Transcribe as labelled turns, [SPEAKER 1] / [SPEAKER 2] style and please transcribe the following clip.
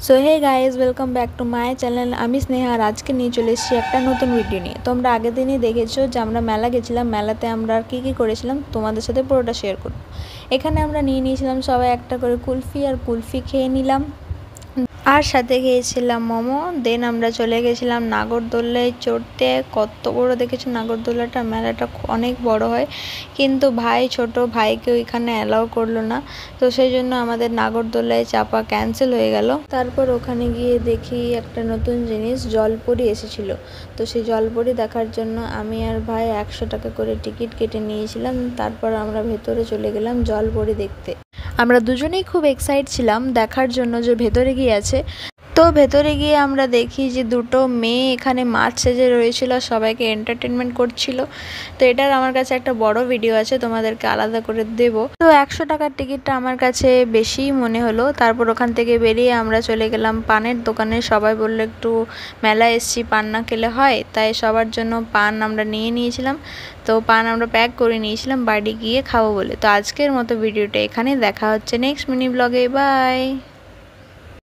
[SPEAKER 1] So hey guys, welcome back to my channel. আমি স্নেহা আর আজকে নিয়ে চলে এসেছি একটা নতুন ভিডিও নিয়ে। তোমরা আগের দিনই দেখেছো যে আমরা মেলা গেছিলাম, মেলাতে আমরা কী কী করেছিলাম তোমাদের সাথে পুরোটা শেয়ার করব। এখানে আমরা নিয়ে নিয়েছিলাম সবাই একটা করে কুলফি, আর কুলফি খেয়ে নিলাম, আর সাথে খেয়েছিলাম মোমো। দেন আমরা চলে গেছিলাম নাগরদোলায় চড়তে। কত বড় দেখেছো নাগরদোলাটা, মেলাটা অনেক বড় হয়, কিন্তু ছোট ভাইকে ওইখানে অ্যালাউ করলো না, তো সেই জন্য আমাদের নাগরদোলায় চাপা ক্যান্সেল হয়ে গেল। তারপর ওখানে গিয়ে দেখি একটা নতুন জিনিস, জলপরি এসেছিল। তো সেই জলপরি দেখার জন্য আমি আর ভাই 100 টাকা করে টিকিট কেটে নিয়েছিলাম। তারপর আমরা ভেতরে চলে গেলাম জলপরি দেখতে। আমরা দুজনেই খুব এক্সাইট ছিলাম দেখার জন্য যে ভেতরে গিয়ে আছে। তো ভেতরে গিয়ে আমরা দেখি যে দুটো মেয়ে এখানে মাছ সেজে রয়েছিল, সবাইকে এন্টারটেনমেন্ট করছিল। তো এটার আমার কাছে একটা বড় ভিডিও আছে, তোমাদেরকে আলাদা করে দেব। তো 100 টাকার টিকিটটা আমার কাছে বেশিই মনে হলো। তারপর ওখান থেকে বেরিয়ে আমরা চলে গেলাম পানের দোকানে। সবাই বললো একটু মেলা এসছি, পান না খেলে হয়, তাই সবার জন্য পান আমরা নিয়ে নিয়েছিলাম। তো পান আমরা প্যাক করে নিয়েছিলাম বাড়ি গিয়ে খাবো বলে। তো আজকের মতো ভিডিওটা এখানে, দেখা হচ্ছে নেক্সট মিনি ব্লগে। বাই।